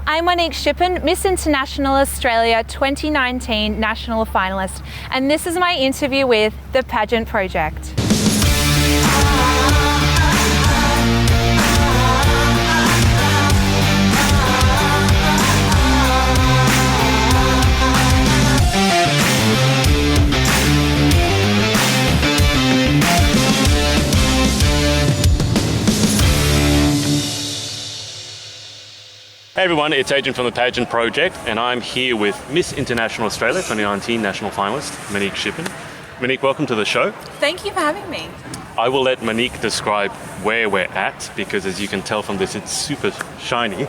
I'm Monique Shippen, Miss International Australia 2019 National Finalist, and this is my interview with The Pageant Project. Hey everyone, it's Adrian from the Pageant Project, and I'm here with Miss International Australia 2019 National Finalist, Monique Shippen. Monique, welcome to the show. Thank you for having me. I will let Monique describe where we're at, because as you can tell from this, it's super shiny.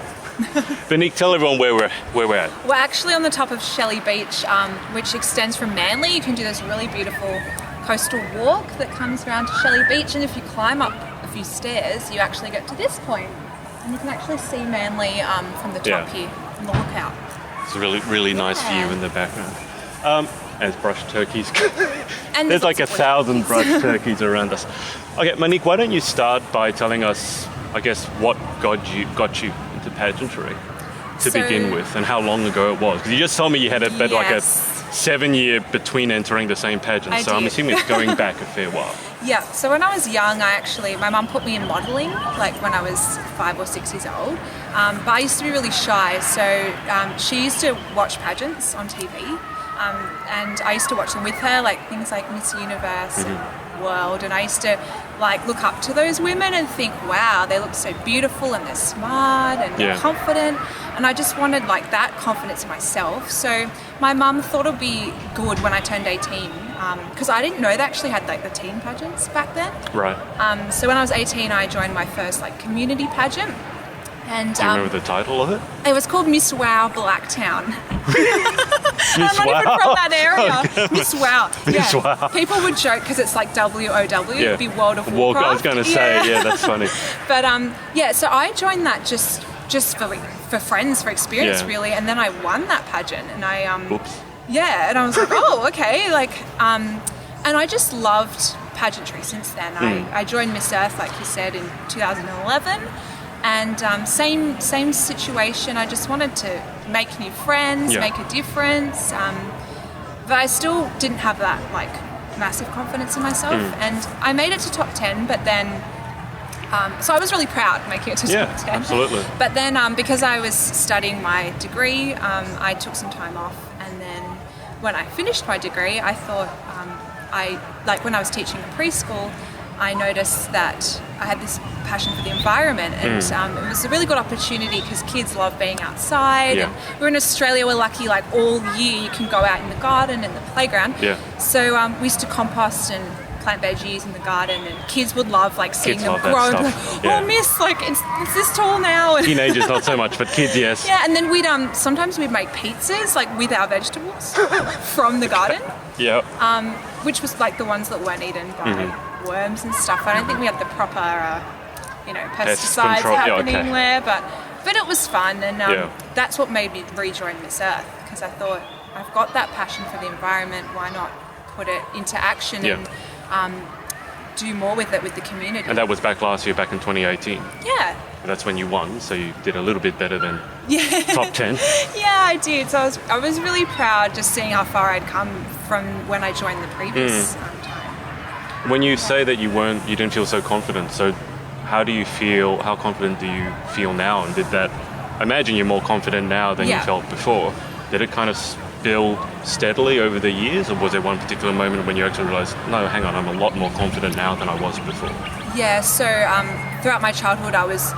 Monique, tell everyone where we're at. We're actually on the top of Shelley Beach, which extends from Manly. You can do this really beautiful coastal walk that comes around to Shelley Beach, and if you climb up a few stairs, you actually get to this point. And you can actually see Manly from the top here, from the lookout. It's a really nice view in the background. And it's brush turkeys. And there's like 1,000 brush turkeys around us. Okay, Monique, why don't you start by telling us, I guess, what got you into pageantry to begin with, and how long ago it was? Because you just told me you had like a 7-year between entering the same pageant, I'm assuming it's going back a fair while. Yeah, so when I was young, my mum put me in modelling, like when I was 5 or 6 years old. But I used to be really shy, so she used to watch pageants on TV, and I used to watch them with her, like things like Miss Universe and World, and I used to like look up to those women and think, wow, they look so beautiful and they're smart and they're confident, and I just wanted like that confidence in myself. So my mum thought it would be good when I turned 18, because I didn't know they actually had like the teen pageants back then. Right. So when I was 18, I joined my first like community pageant. And do you remember the title of it? It was called Miss Wow Blacktown. Miss I'm not even from that area. Okay. Miss Wow. Miss Wow. People would joke because it's like WOW, it'd be World of Warcraft. I was going to say, that's funny. But so I joined that just for friends, for experience really, and then I won that pageant, and I Oops. Yeah, and I was like, oh, okay, and I just loved pageantry since then. I joined Miss Earth, like you said, in 2011. And same situation. I just wanted to make new friends, make a difference, but I still didn't have that like massive confidence in myself. And I made it to top 10, but then so I was really proud making it to top 10. Absolutely. But then because I was studying my degree, I took some time off, and then when I finished my degree, I thought when I was teaching in preschool, I noticed that I had this passion for the environment, and it was a really good opportunity because kids love being outside. And we're in Australia, we're lucky like all year you can go out in the garden and the playground. So we used to compost and plant veggies in the garden, and kids would love like seeing them grow. Like, oh, miss, like it's this tall now. Teenagers not so much, but kids, yes. Yeah, and then we'd sometimes we'd make pizzas like with our vegetables from the garden. Which was like the ones that weren't eaten by worms and stuff. I don't think we had the proper, pesticides happening there, but it was fun, and that's what made me rejoin Miss Earth, because I thought, I've got that passion for the environment, why not put it into action and do more with it with the community. And that was back last year, back in 2018. Yeah. That's when you won, so you did a little bit better than top 10. Yeah, I did. So I was really proud just seeing how far I'd come from when I joined the previous time. When you say that you didn't feel so confident, so how confident do you feel now? And I imagine you're more confident now than you felt before. Did it kind of build steadily over the years, or was there one particular moment when you actually realized, no, hang on, I'm a lot more confident now than I was before? Yeah, so throughout my childhood I was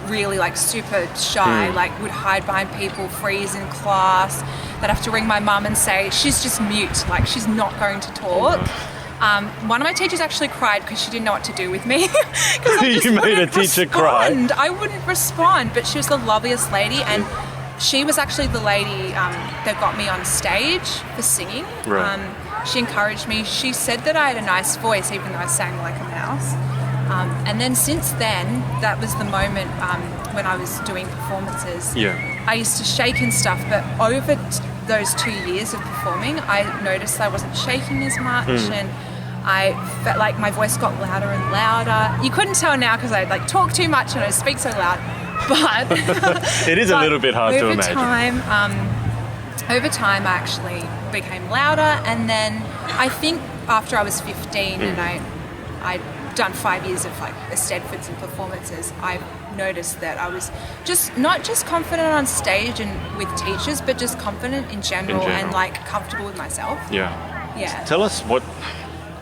really like super shy, like would hide behind people, freeze in class. They'd have to ring my mum and say, she's just mute, like she's not going to talk. One of my teachers actually cried because she didn't know what to do with me. You made a teacher cry? I wouldn't respond, but she was the loveliest lady, and she was actually the lady that got me on stage for singing. She encouraged me. She said that I had a nice voice, even though I sang like a mouse. And then since then, that was the moment when I was doing performances. I used to shake and stuff, but over those 2 years of performing, I noticed I wasn't shaking as much, and I felt like my voice got louder and louder. You couldn't tell now because I like talk too much and I speak so loud. but It is a little bit hard to imagine. Over time, I actually became louder, and then I think after I was 15 and I'd done 5 years of like Eisteddfods and performances, I noticed that I was just not just confident on stage and with teachers, but just confident in general and like comfortable with myself. Yeah. Yeah. Tell us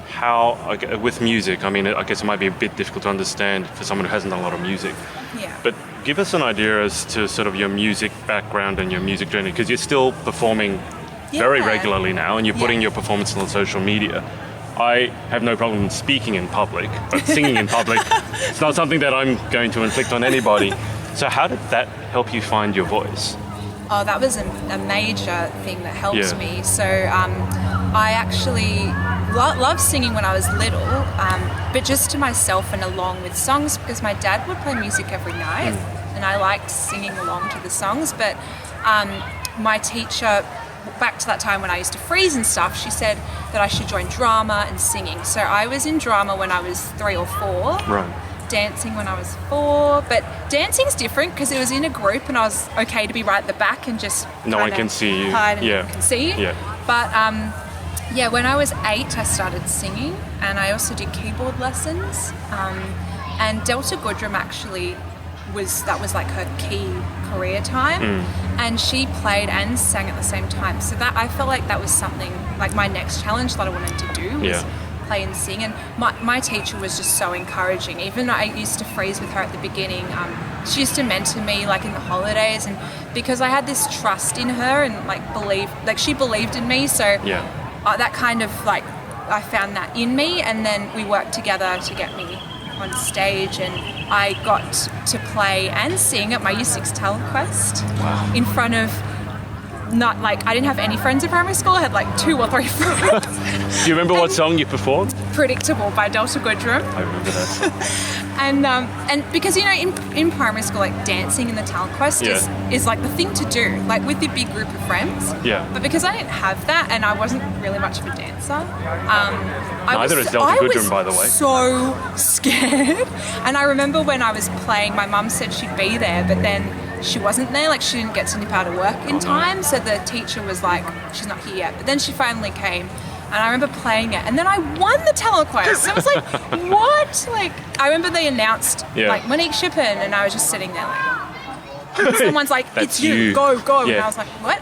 how with music. I mean, I guess it might be a bit difficult to understand for someone who hasn't done a lot of music. Yeah. But give us an idea as to sort of your music background and your music journey, because you're still performing very regularly now, and you're putting your performances on social media. I have no problem speaking in public, but singing in public, it's not something that I'm going to inflict on anybody. So how did that help you find your voice? Oh, that was a major thing that helped me. So I actually loved singing when I was little, but just to myself and along with songs, because my dad would play music every night, and I liked singing along to the songs. But my teacher, back to that time when I used to freeze and stuff, she said that I should join drama and singing. So I was in drama when I was 3 or 4. Right. Dancing when I was 4, but dancing's different because it was in a group and I was okay to be right at the back and just no one can see you. Hide and can see you. Yeah. But when I was 8, I started singing, and I also did keyboard lessons. And Delta Goodrum actually was like her key career time, and she played and sang at the same time. So that I felt like that was something like my next challenge that I wanted to do was play and sing. And my teacher was just so encouraging. Even I used to freeze with her at the beginning. She used to mentor me like in the holidays, and because I had this trust in her and she believed in me. So that kind of like I found that in me, and then we worked together to get me on stage, and I got to play and sing at my Year 6 Talent Quest in front of I didn't have any friends in primary school. I had like 2 or 3 friends. Do you remember what song you performed? Predictable by Delta Goodrum. I remember that song. And because in primary school, like dancing in the talent quest is like the thing to do, like with your big group of friends. Yeah. But because I didn't have that, and I wasn't really much of a dancer, Neither is Delta Goodrum, by the way. So scared. And I remember when I was playing, my mum said she'd be there, but then she wasn't there. Like she didn't get to nip out of work in time, so the teacher was like, "She's not here yet." But then she finally came. And I remember playing it, and then I won the talent quest. I was like, what? Like, I remember they announced, like, Monique Shippen, and I was just sitting there like, someone's like, it's you, go. Yeah. And I was like, what?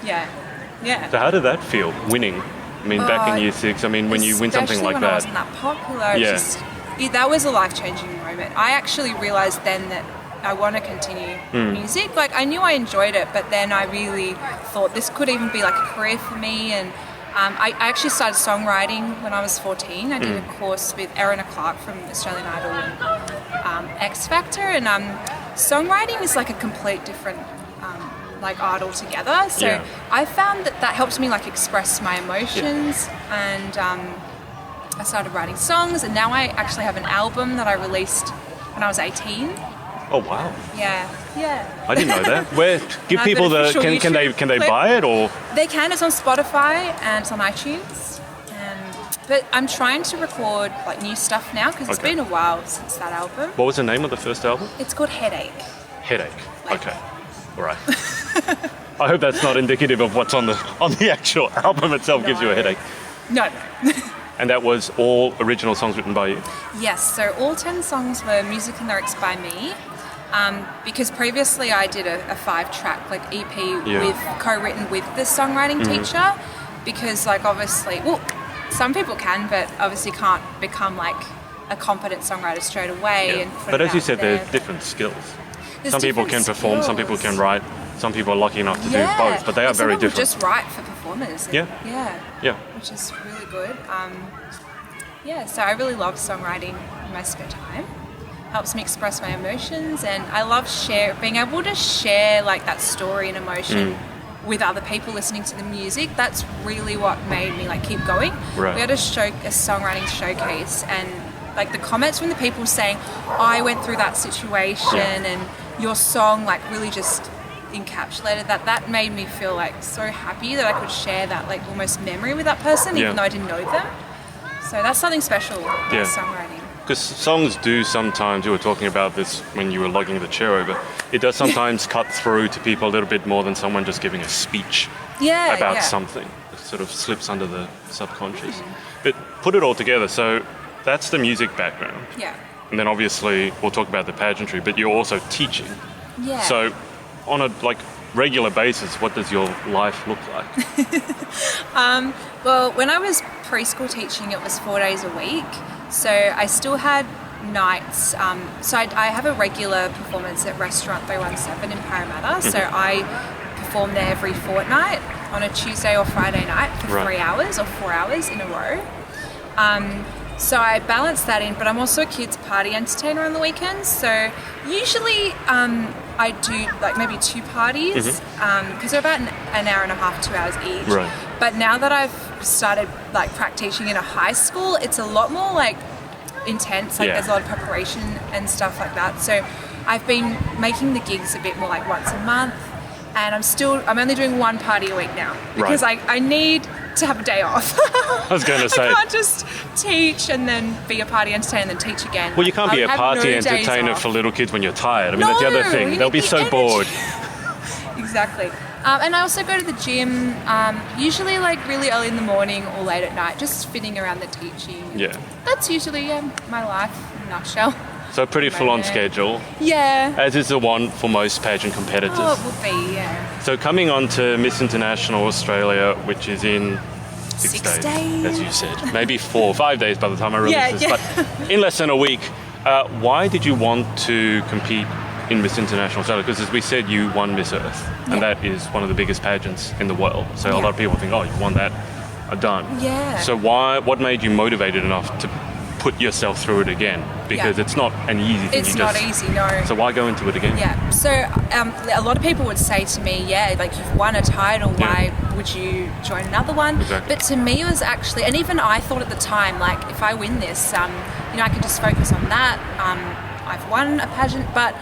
Yeah. So how did that feel, winning? I mean, back in Year 6, I mean, when you win something like when that. I wasn't that popular, that was a life-changing moment. I actually realised then that I want to continue music. Like, I knew I enjoyed it, but then I really thought this could even be like a career for me. And I actually started songwriting when I was 14. I did a course with Erina Clark from Australian Idol and X Factor. And songwriting is like a complete different art altogether. So I found that helps me like express my emotions. And I started writing songs, and now I actually have an album that I released when I was 18. Oh wow! Yeah. I didn't know that. Where give people can they buy it or? They can. It's on Spotify and it's on iTunes. But I'm trying to record like new stuff now because it's been a while since that album. What was the name of the first album? It's called Headache. Okay. All right. I hope that's not indicative of what's on the actual album itself. Gives you a headache. No. And that was all original songs written by you? Yes. So all 10 songs were music and lyrics by me. Because previously I did a 5-track like EP with co-written with the songwriting teacher, because like obviously, some people can, but obviously can't become like a competent songwriter straight away. And but as you said, there are different skills. Some people can perform, some people can write, some people are lucky enough to do both, but they are very different. Just write for performers. And, yeah. Which is really good. So I really love songwriting in my spare time. Helps me express my emotions, and I love being able to share like that story and emotion with other people listening to the music. That's really what made me like keep going. Right. We had a songwriting showcase, and like the comments from the people saying, I went through that situation and your song like really just encapsulated that made me feel like so happy that I could share that like almost memory with that person even though I didn't know them. So that's something special about songwriting. because songs do sometimes, you were talking about this when you were logging the chair over, it does sometimes cut through to people a little bit more than someone just giving a speech about something. It sort of slips under the subconscious. But put it all together, so that's the music background. Yeah. And then obviously we'll talk about the pageantry, but you're also teaching. Yeah. So on a regular basis, what does your life look like? Well, when I was preschool teaching, it was 4 days a week. So I still had nights. So I have a regular performance at Restaurant 317 in Parramatta. So I perform there every fortnight on a Tuesday or Friday night for 3 hours or 4 hours in a row. So I balance that in, but I'm also a kids party entertainer on the weekends. So usually I do maybe 2 parties because they're about an hour and a half, 2 hours each. Right. But now that I've started practicing in a high school, it's a lot more intense. There's a lot of preparation and stuff like that. So I've been making the gigs a bit more once a month, and I'm only doing 1 party a week now because I need to have a day off. I was going to say, I can't just teach and then be a party entertainer and then teach again. Well, you can't be a party entertainer for little kids when you're tired. I mean, that's the other thing. They'll be so bored. Exactly. And I also go to the gym, usually really early in the morning or late at night, just fitting around the teaching. Yeah. That's usually my life in a nutshell. So pretty full-on schedule. Yeah. As is the one for most pageant competitors. Oh, it would be, yeah. So coming on to Miss International Australia, which is in 6 days, as you said. Maybe 4 or 5 days by the time I release this. But in less than a week, why did you want to compete in Miss International Australia? Because as we said, you won Miss Earth. And that is one of the biggest pageants in the world. So a lot of people think, oh, you won that, done. Yeah. So what made you motivated enough to put yourself through it again? Because it's not an easy thing. It's not easy, no. So why go into it again? Yeah. So a lot of people would say to me, you've won a title, why would you join another one? Exactly. But to me it was actually, and even I thought at the time, if I win this, I can just focus on that. I've won a pageant, but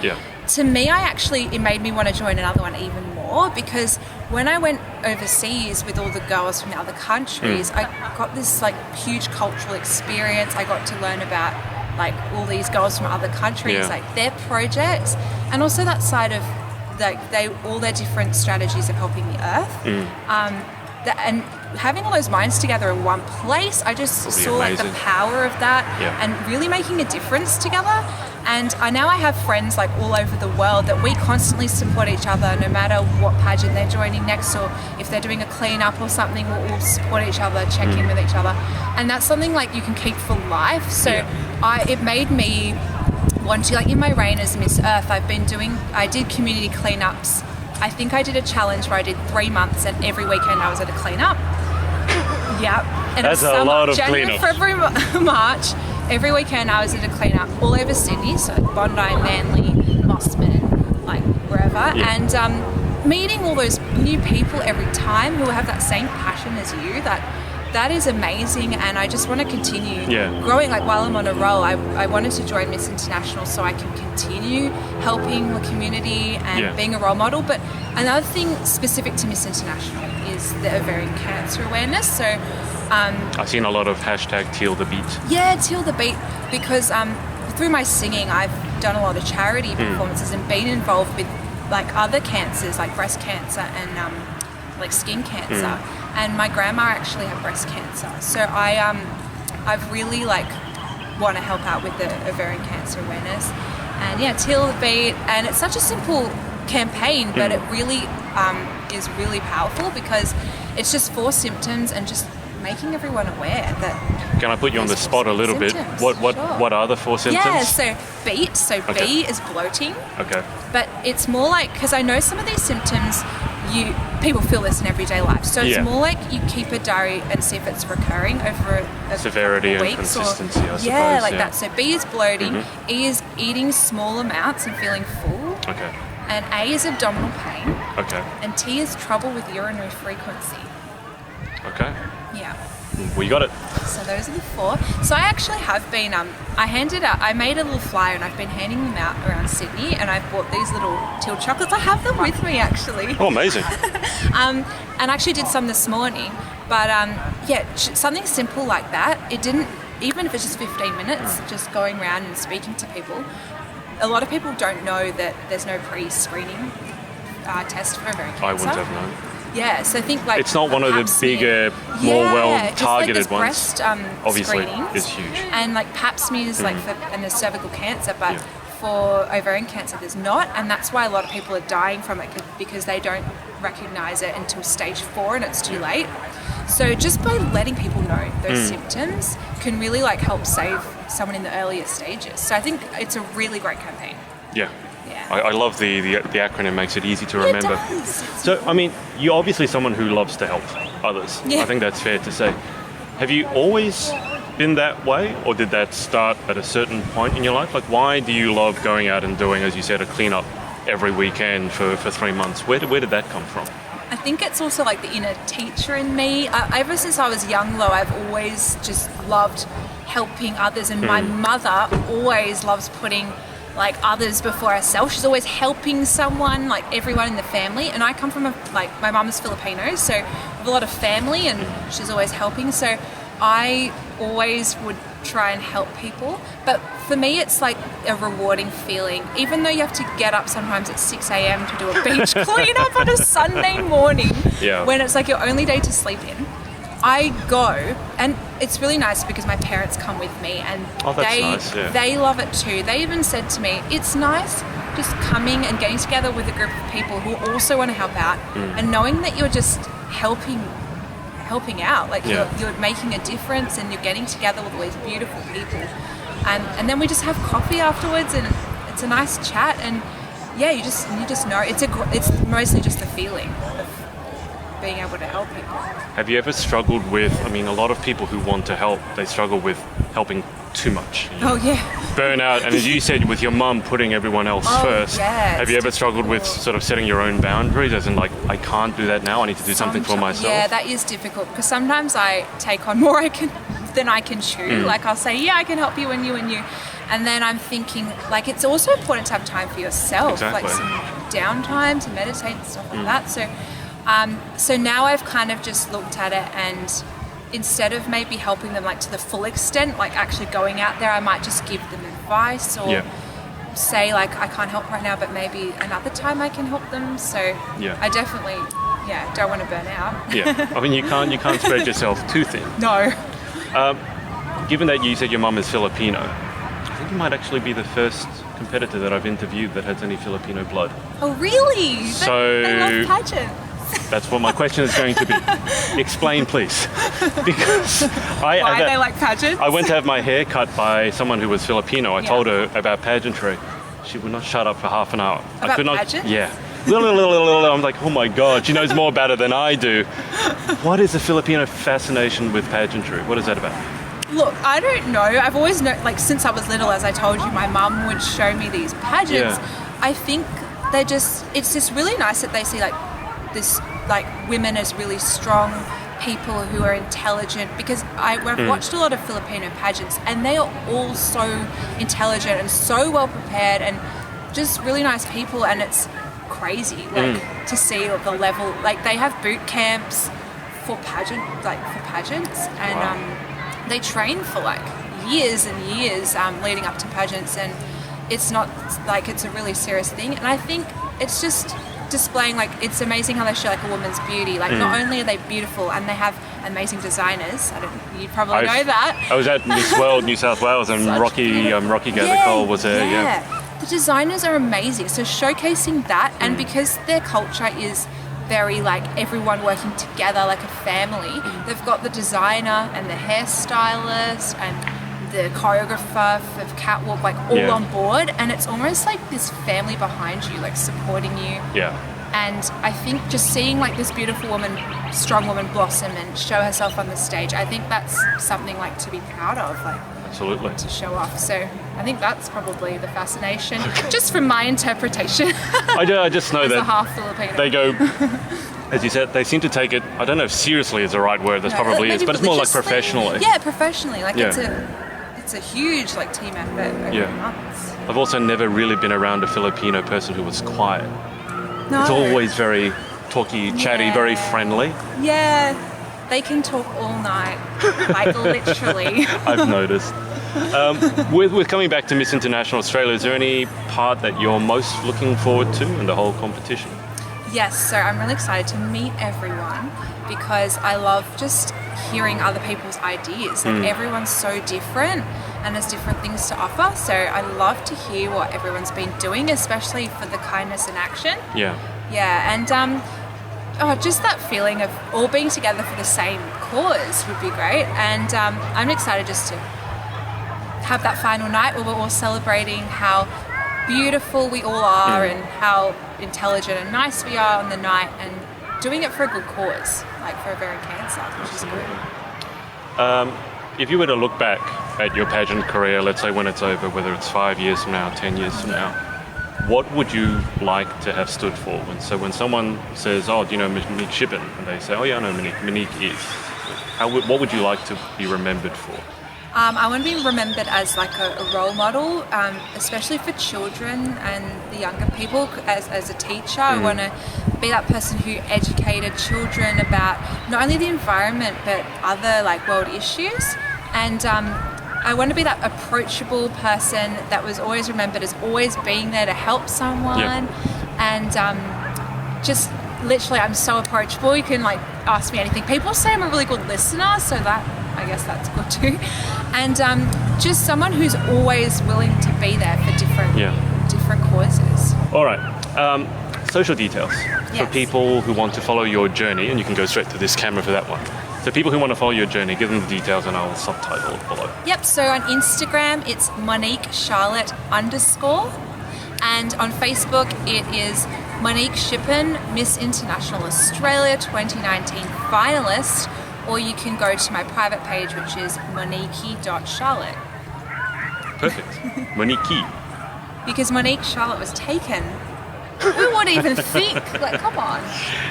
to me, it made me want to join another one even more, because when I went overseas with all the girls from the other countries, I got this huge cultural experience. I got to learn about all these girls from other countries, their projects, and also that side of all their different strategies of helping the earth. And having all those minds together in one place, I just saw the power of that and really making a difference together. And I have friends all over the world that we constantly support each other, no matter what pageant they're joining next, or if they're doing a clean-up or something, we'll support each other, check in with each other. And that's something you can keep for life. So it made me want to, in my reign as Miss Earth, I did community cleanups. I think I did a challenge where I did 3 months, and every weekend I was at a cleanup. And that's a lot of January, cleanups. February, March, every weekend I was at a cleanup all over Sydney, so Bondi, Manly, Mossman, wherever, and meeting all those new people every time who have that same passion as you, that is amazing. And I just want to continue growing. While I'm on a roll, I wanted to join Miss International so I can continue helping the community and being a role model. But another thing specific to Miss International is the ovarian cancer awareness. So I've seen a lot of hashtag Teal the Beat. Yeah, Teal the Beat, because through my singing, I've done a lot of charity performances and been involved with other cancers, like breast cancer and skin cancer. And my grandma actually had breast cancer, so I've really want to help out with the ovarian cancer awareness. And Teal the Beat, and it's such a simple campaign, but it really is really powerful, because it's just 4 symptoms and just making everyone aware that. Can I put you on the spot a little bit? What are the 4 symptoms? Yeah, so beat. So B is bloating. Okay. But it's more because I know some of these symptoms, people feel this in everyday life. So it's more you keep a diary and see if it's recurring over a severity and consistency, I suppose. That. So B is bloating. E is eating small amounts and feeling full. Okay. And A is abdominal pain. Okay. And T is trouble with urinary frequency. Okay. Yeah. We got it. So those are the 4. So I actually have been, I made a little flyer and I've been handing them out around Sydney, and I've bought these little Teal chocolates. I have them with me actually. Oh, amazing. And I actually did some this morning, but something simple like that, it didn't even if it's just 15 minutes, just going around and speaking to people. A lot of people don't know that there's no pre-screening test for ovarian cancer. I wouldn't have known. Yeah, so I think like It's not one of the pap smear. bigger, more well-targeted just like ones. breast Obviously, screenings. is huge. And like pap smears, like and there's cervical cancer, but Yeah. for ovarian cancer there's not, and that's why a lot of people are dying from it because they don't recognise it until stage 4 and it's too late. So just by letting people know those symptoms can really like help save someone in the earlier stages. So I think it's a really great campaign. Yeah. Yeah. I love the acronym, makes it easy to remember. It does. So, I mean, you're obviously someone who loves to help others. Yeah. I think that's fair to say. Have you always been that way, or did that start at a certain point in your life? Like, why do you love going out and doing, as you said, a cleanup every weekend for 3 months? Where did that come from? I think it's also like the inner teacher in me. Ever since I was young, though, I've always just loved helping others, and my mother always loves putting like others before herself. She's always helping someone, like everyone in the family. And I come from my mum is Filipino, so we have a lot of family, and she's always helping. So I always would try and help people. But for me, it's like a rewarding feeling. Even though you have to get up sometimes at 6 a.m. to do a beach cleanup on a Sunday morning, Yeah. when it's like your only day to sleep in, I go, and it's really nice because my parents come with me, and Oh, that's nice, yeah. they love it too. They even said to me, it's nice just coming and getting together with a group of people who also want to help out, and knowing that you're just helping out, like Yeah. you're making a difference, and you're getting together with all these beautiful people, and then we just have coffee afterwards, and it's a nice chat, and yeah, you just know it's mostly just the feeling of being able to help people. Have you ever struggled with, I mean, a lot of people who want to help, they struggle with helping too much. Oh yeah. Burnout, and as you said, with your mum putting everyone else first, yeah, have you it's ever struggled with difficult. sort of setting your own boundaries, as in like, I can't do that now, I need to do something for myself? Yeah, that is difficult because sometimes I take on more than I can chew. Like I'll say, yeah, I can help you and you and you. And then I'm thinking, like, it's also important to have time for yourself, Exactly. like some downtime to meditate and stuff like that. So now I've kind of just looked at it, and instead of maybe helping them like to the full extent, like actually going out there, I might just give them advice or Yeah. say like, I can't help right now, but maybe another time I can help them. So Yeah. I definitely, don't want to burn out. Yeah, I mean, you can't spread yourself too thin. No. Given that you said your mum is Filipino, I think you might actually be the first competitor that I've interviewed that has any Filipino blood. Oh, really? So- they love pageants. That's what my question is going to be. Explain, please. Because Why they like pageants? I went to have my hair cut by someone who was Filipino. I Yeah. told her about pageantry. She would not shut up for half an hour. I About could not. pageants? Yeah. I'm like, oh my God, she knows more about it than I do. What is the Filipino fascination with pageantry? What is that about? Look, I don't know. I've always known, like since I was little, as I told you, my mum would show me these pageants. Yeah. I think it's just really nice that they see like this, like women as really strong people who are intelligent, because I've watched a lot of Filipino pageants, and they are all so intelligent and so well prepared and just really nice people, and it's crazy to see the level. Like they have boot camps for pageants, and Wow. they train for like years and years leading up to pageants, and it's not like it's a really serious thing. And I think it's just displaying, like, it's amazing how they show like a woman's beauty. Like not only are they beautiful, and they have amazing designers. You probably know that. I was at Miss World New South Wales, and Such Rocky Gathercole was there. Yeah. The designers are amazing. So showcasing that, and because their culture is very like everyone working together like a family, they've got the designer and the hairstylist and the choreographer for catwalk, like all on board, and it's almost like this family behind you, like supporting you. Yeah. And I think just seeing like this beautiful woman, strong woman blossom and show herself on the stage, I think that's something like to be proud of, like Absolutely. to show off. So I think that's probably the fascination, just from my interpretation I just know as a that half Filipino. they go, as you said, they seem to take it, I don't know if seriously is the right word, there probably is, but it's more like professionally. Yeah, professionally. Like Yeah. it's a huge like team effort over Yeah. months. I've also never really been around a Filipino person who was quiet. No. It's always very talky, chatty, very friendly. Yeah. They can talk all night, like literally. I've noticed. With coming back to Miss International Australia, is there any part that you're most looking forward to in the whole competition? Yes, so I'm really excited to meet everyone because I love just hearing other people's ideas. Like everyone's so different and there's different things to offer. So I love to hear what everyone's been doing, especially for the kindness in action. Yeah. Yeah, and just that feeling of all being together for the same cause would be great. And I'm excited just to have that final night where we're all celebrating how beautiful we all are and how intelligent and nice we are on the night, and doing it for a good cause, like for ovarian cancer, which is good. If you were to look back at your pageant career, let's say when it's over, whether it's 5 years from now, 10 years from now, what would you like to have stood for? When someone says, oh, do you know Monique Shippen? And they say, oh yeah, I know Monique. Monique is. What would you like to be remembered for? I want to be remembered as like a role model, especially for children and the younger people. As a teacher, I want to be that person who educated children about not only the environment but other like world issues. And I want to be that approachable person that was always remembered as always being there to help someone. And just literally, I'm so approachable. You can like ask me anything. People say I'm a really good listener, so that I guess that's good too. And just someone who's always willing to be there for different causes. All right. Social details for Yes. people who want to follow your journey, and you can go straight to this camera for that one. So people who want to follow your journey, give them the details and I'll subtitle below. Yep, so on Instagram it's Monique Charlotte _, and on Facebook it is Monique Shippen, Miss International Australia 2019 finalist, or you can go to my private page, which is monique.charlotte. Perfect. Monique. Because Monique Charlotte was taken. Who would even think? Like, come on.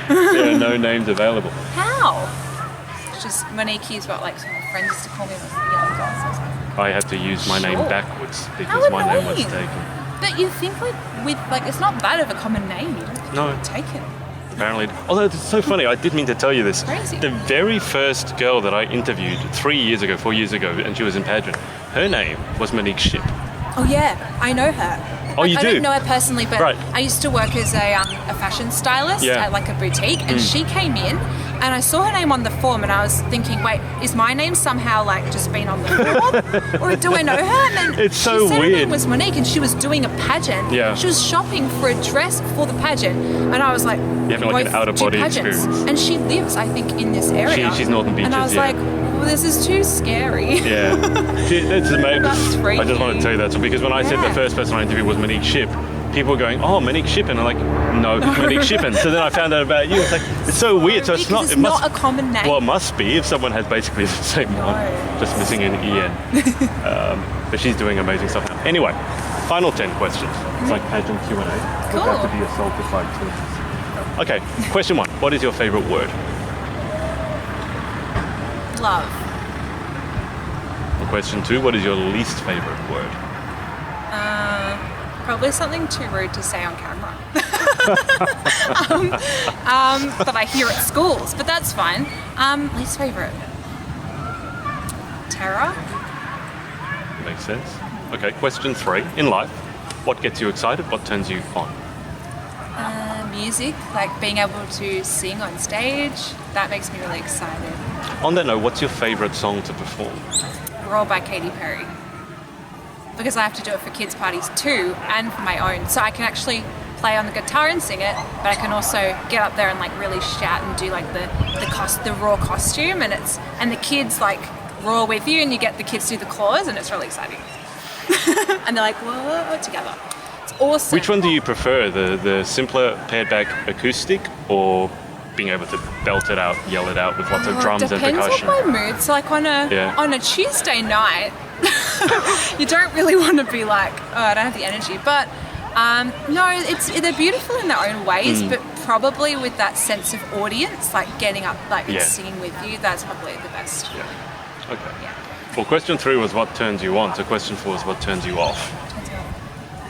There are no names available. How? It's just Monique is what like some of my friends used to call me when I was younger. So I was like, I had to use my name Sure. backwards How because my name was annoying. taken. but you think like it's not that of a common name. You don't No. get taken. Apparently. Although it's so funny, I did mean to tell you this. Crazy. The very first girl that I interviewed 4 years ago, and she was in pageant, her name was Monique Ship. Oh yeah, I know her. Oh, you I do? don't know her personally, but Right. I used to work as a fashion stylist Yeah. at like a boutique, and she came in, and I saw her name on the form, and I was thinking, wait, is my name somehow like just been on the form, or do I know her? And then It's so she said her weird. name was Monique, and she was doing a pageant. Yeah. She was shopping for a dress for the pageant, and I was like, having, "You like, an both out-of-body do pageants." experience. And she lives, I think, in this area. She's Northern Beaches, and I was yeah. like, well, this is too scary. Yeah. It's amazing. That's I just want to freaky. tell you that. So because when I said the Yeah. first person I interviewed was Monique Ship, people were going, oh, Monique Shippen. I'm like, no, Monique Shippen. So then I found out about you. It's like, it's so weird. So it's Because not, it's it must, not a common name. well, it must be if someone has basically the same one, just missing an EN. But she's doing amazing stuff now. Anyway, final 10 questions. It's like pageant Q&A. Cool. Would have to be assaulted by twins. Okay, question 1. What is your favorite word? Love. And question 2. What is your least favorite word? Probably something too rude to say on camera. That I hear at schools, but that's fine. Least favourite? Terror. Makes sense. Okay, question 3. In life, what gets you excited? What turns you on? Music, like being able to sing on stage, that makes me really excited. On that note, what's your favorite song to perform? Raw by Katy Perry. Because I have to do it for kids' parties too, and for my own. So I can actually play on the guitar and sing it, but I can also get up there and like really shout and do like the raw costume, and the kids like raw with you, and you get the kids to do the claws, and it's really exciting. And they're like, whoa, together. It's awesome. Which one do you prefer, the simpler pared back acoustic, or being able to belt it out, yell it out with lots of drums and Depends percussion? on my mood. So like on a Tuesday night, you don't really want to be like, oh, I don't have the energy. But no, they're beautiful in their own ways, but probably with that sense of audience, like getting up, like Yeah. singing with you, that's probably the best. Yeah. Okay. Yeah. Well, question 3 was what turns you on, so question 4 is what turns you off.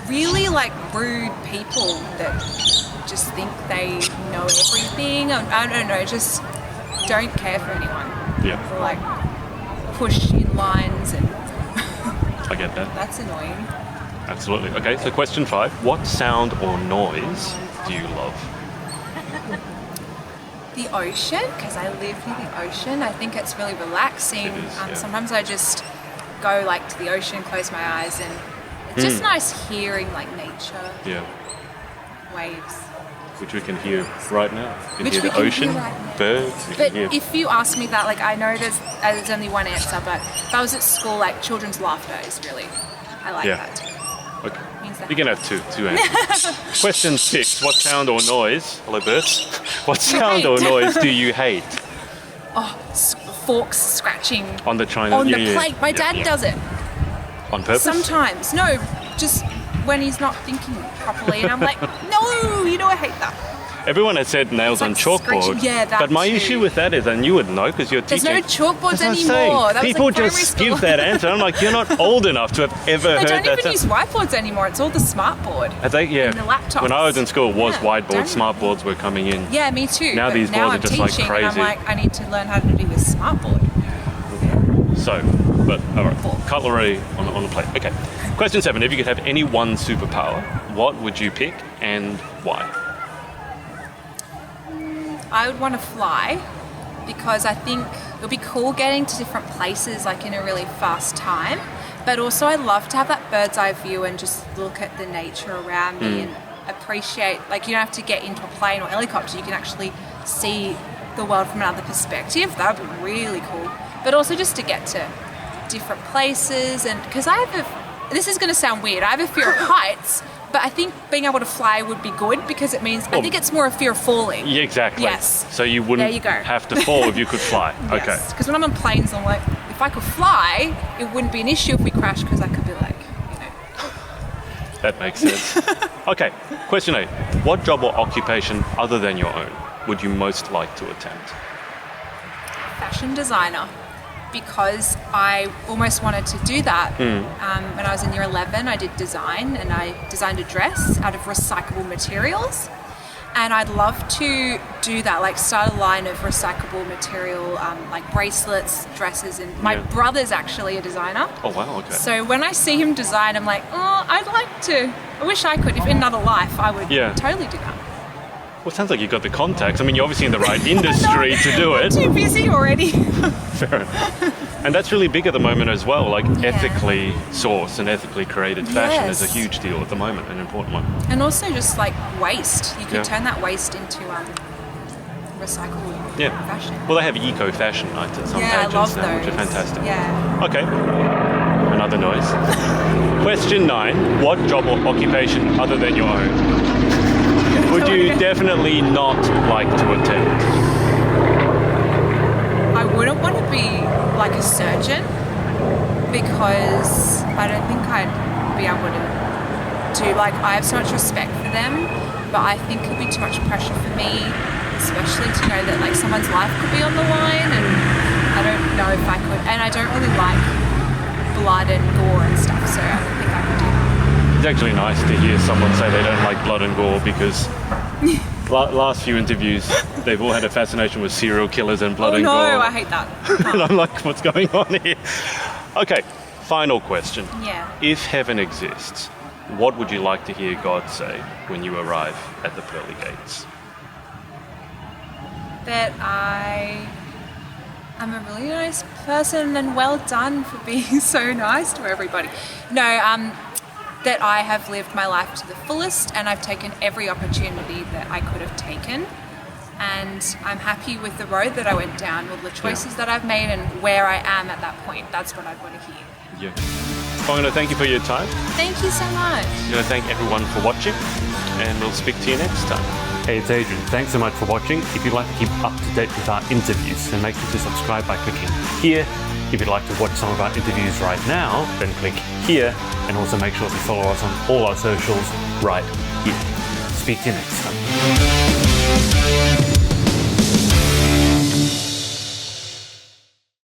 Really like rude people that just think they know everything. I don't know, just don't care for anyone. Yeah, Or like push in lines, and I get that. that's annoying. Absolutely. Okay, so question 5. What sound or noise do you love? The ocean, because I live near the ocean. I think it's really relaxing. It is, yeah. Sometimes I just go like to the ocean, close my eyes, and it's just nice hearing like nature, Yeah, waves. which we can hear right now. You can Which hear we the can ocean, hear right now. birds. You But can hear. if you ask me that, like I know there's only one answer, but if I was at school, like children's laughter is really, I like Yeah. that too. Okay. Means that You can have two answers. Question 6. What sound or noise? Hello, birds. What sound or hate. noise do you hate Forks scratching on the China? on the yeah, plate. My dad yeah. does it On purpose? sometimes. No, just when he's not thinking properly, and I'm like, no, you know I hate that. Everyone has said nails It's on like chalkboard. scratching- yeah, that but my too. issue with that is, and you would know because you're There's teaching. no chalkboards That's what I'm saying. anymore. That was People like primary just school. give that answer. I'm like, you're not old enough to have ever They heard don't that. even use whiteboards anymore. It's all the smartboard. I think, yeah. and the laptops. When I was in school, it was Yeah, whiteboards, don't- smartboards were coming in. Yeah, me too. Now but these now boards I'm are just, like, teaching, and I'm crazy. like, I need to learn how to do this smartboard. So, but all right, cutlery on the plate. Okay. Question 7. If you could have any one superpower, what would you pick and why? I would want to fly because I think it would be cool getting to different places like in a really fast time. But also I love to have that bird's eye view and just look at the nature around me and appreciate, like you don't have to get into a plane or helicopter, you can actually see the world from another perspective. That would be really cool. But also just to get to different places, and because this is going to sound weird, I have a fear of heights, but I think being able to fly would be good because it means, I think it's more a fear of falling. Yeah, exactly. Yes. So you wouldn't There you go. have to fall if you could fly. Okay. Because when I'm on planes, I'm like, if I could fly, it wouldn't be an issue if we crashed because I could be like, you know. That makes sense. Okay. Question 8. What job or occupation other than your own would you most like to attempt? Fashion designer, because I almost wanted to do that. When I was in year 11, I did design, and I designed a dress out of recyclable materials. And I'd love to do that, like start a line of recyclable material, like bracelets, dresses. And my Yeah. brother's actually a designer. Oh, wow. Okay. So when I see him design, I'm like, oh, I wish I could. If in another life, I would Yeah. totally do that. Well, it sounds like you've got the contacts. I mean, you're obviously in the right industry to do I'm it. too busy already. Fair enough. And that's really big at the moment as well. Like ethically sourced and ethically created fashion is a Yes. huge deal at the moment, an important one. And also just like waste. You could Yeah. turn that waste into recyclable Yeah. fashion. Well, they have eco fashion nights at some Yeah, I pageants love now, those. which are fantastic. Yeah. Okay. Another noise. Question 9. What job or occupation other than your own would you definitely not like to attempt? I wouldn't want to be like a surgeon because I don't think I'd be able to do, like, I have so much respect for them, but I think it would be too much pressure for me, especially to know that like someone's life could be on the line, and I don't know if I could, and I don't really like blood and gore and stuff, so I don't think I could do that. It's actually nice to hear someone say they don't like blood and gore because last few interviews they've all had a fascination with serial killers and blood Oh and no, gore. I hate that. And I'm like, what's going on here? Okay, final question. Yeah. If heaven exists, what would you like to hear God say when you arrive at the pearly gates? That I'm a really nice person and well done for being so nice to everybody. No, that I have lived my life to the fullest and I've taken every opportunity that I could have taken. And I'm happy with the road that I went down, with the choices that I've made and where I am at that point. That's what I'd want to hear. Yeah. I'm going to thank you for your time. Thank you so much. I'm going to thank everyone for watching, and we'll speak to you next time. Hey, it's Adrian. Thanks so much for watching. If you'd like to keep up to date with our interviews, then make sure to subscribe by clicking here. If you'd like to watch some of our interviews right now, then click here, and also make sure to follow us on all our socials right here. Speak to you next time.